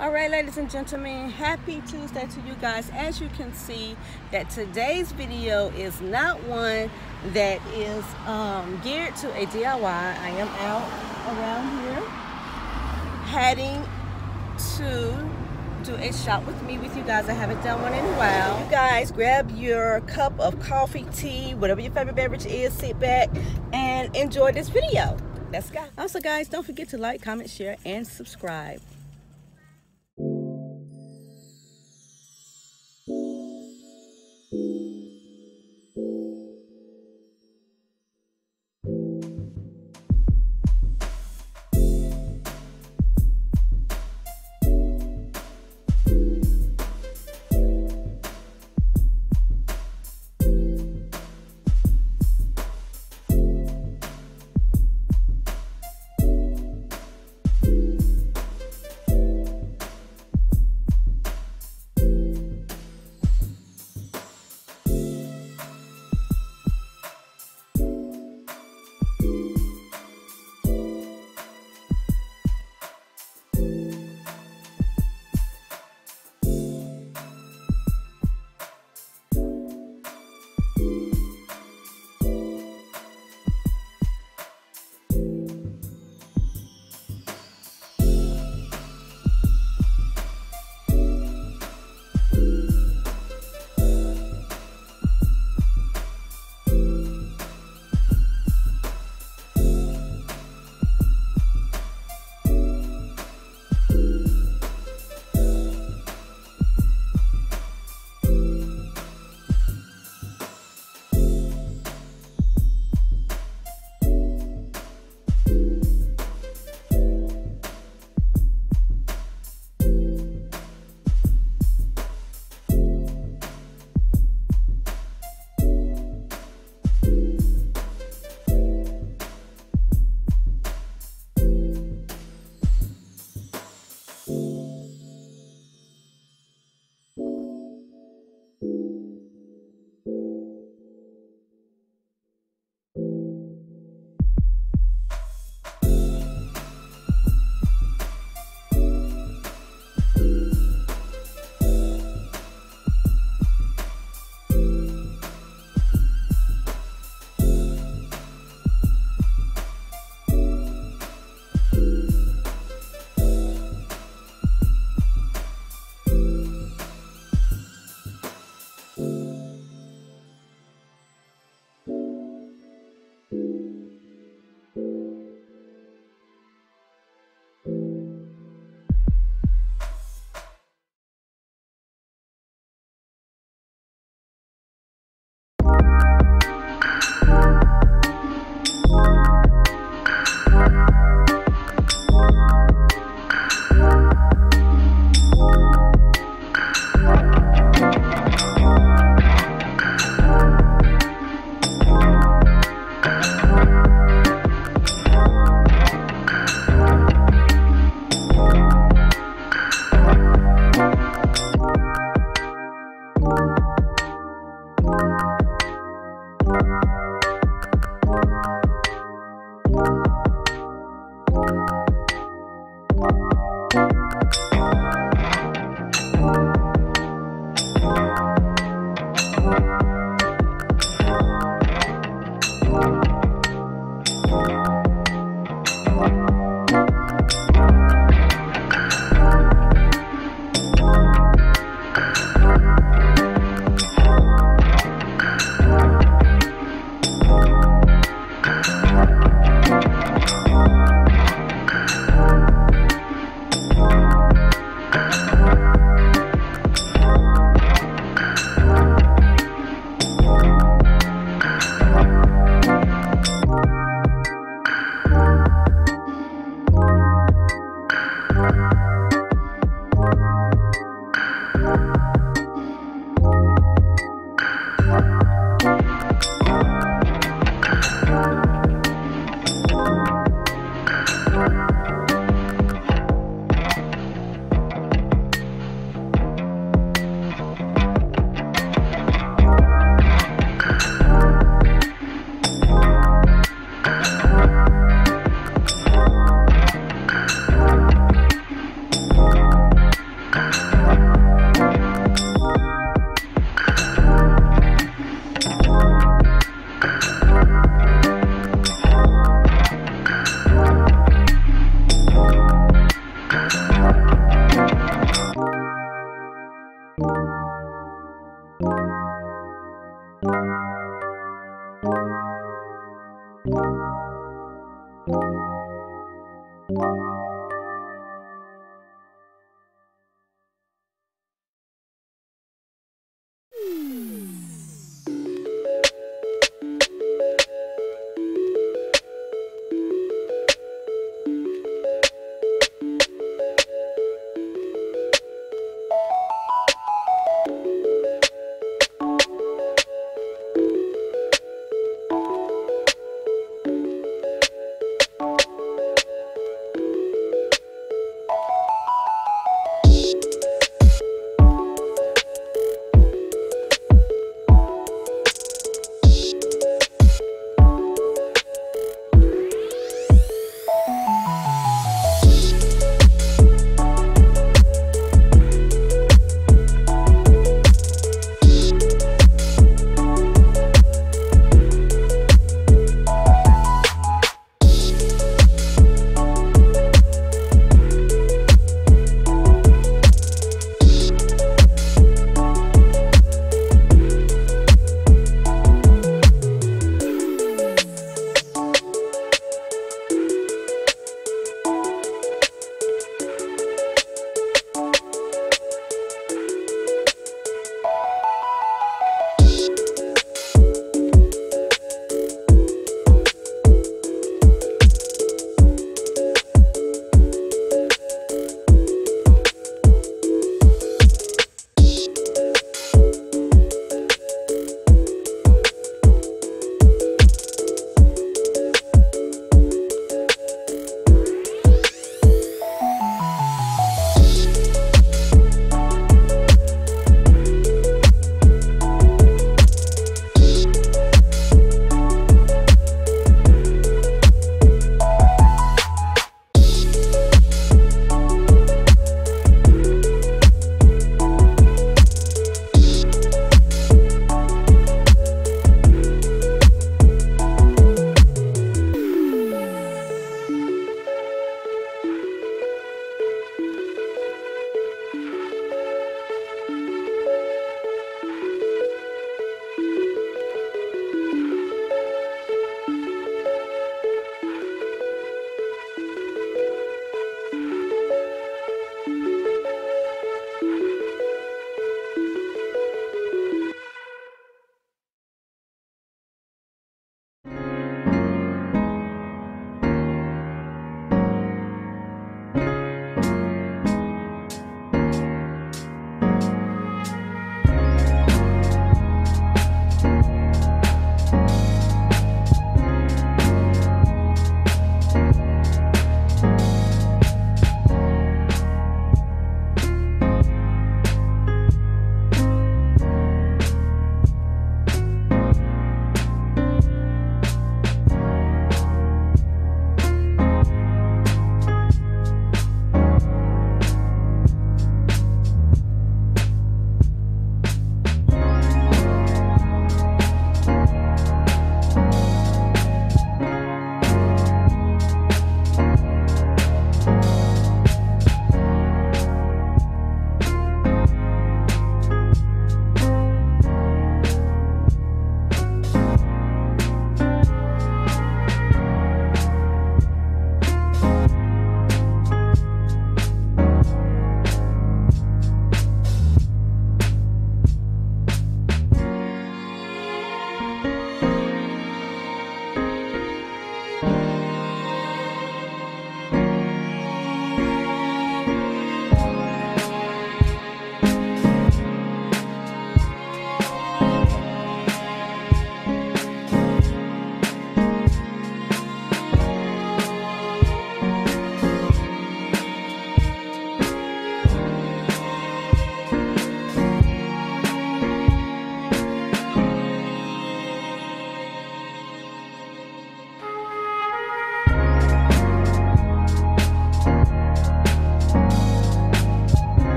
All right, ladies and gentlemen, happy Tuesday to you guys. As you can see, that today's video is not one that is geared to a DIY. I am out around here heading to do a shop with me with you guys. I haven't done one in a while. You guys grab your cup of coffee, tea, whatever your favorite beverage is, sit back and enjoy this video. Let's go. Also guys, don't forget to like, comment, share, and subscribe.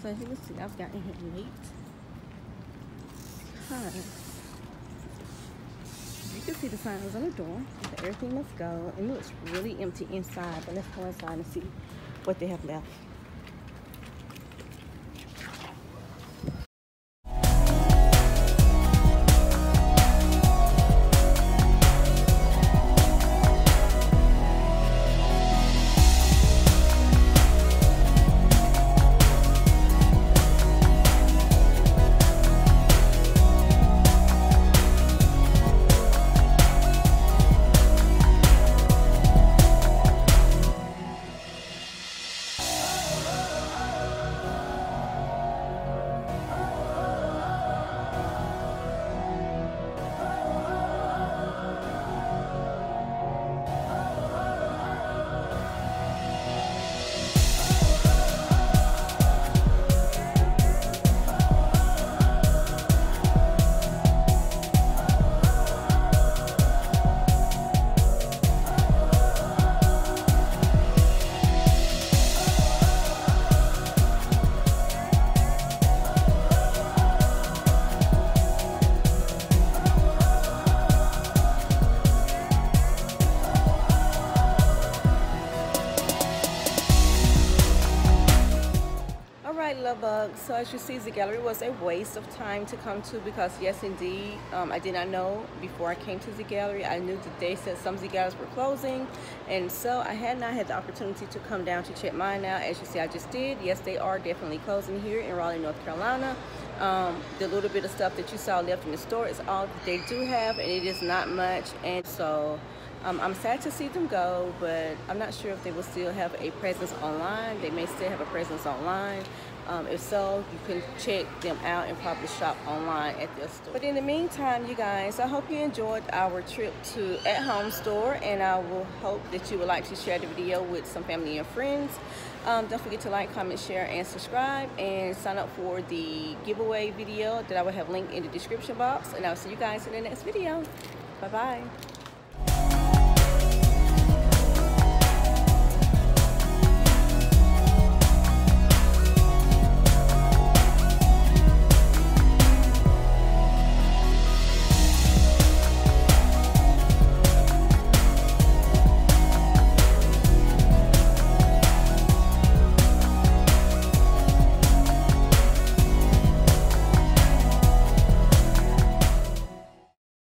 So as you can see, I've gotten here late. You can see the signs on the door that everything must go. It looks really empty inside, but let's go inside and see what they have left. LSWatkins. So as you see, the gallery was a waste of time to come to because yes indeed, I did not know before I came to the gallery. I knew that they said some of the galleries were closing, and so I had not had the opportunity to come down to check mine out. As you see, I just did. Yes, they are definitely closing here in Raleigh, North Carolina. The little bit of stuff that you saw left in the store is all that they do have, and it is not much. And so I'm sad to see them go, but I'm not sure if they will still have a presence online. They may still have a presence online. If so, you can check them out and probably shop online at their store. But in the meantime, you guys, I hope you enjoyed our trip to At Home store, and I will hope that you would like to share the video with some family and friends. Don't forget to like, comment, share, and subscribe, and sign up for the giveaway video that I will have linked in the description box. And I'll see you guys in the next video. Bye-bye.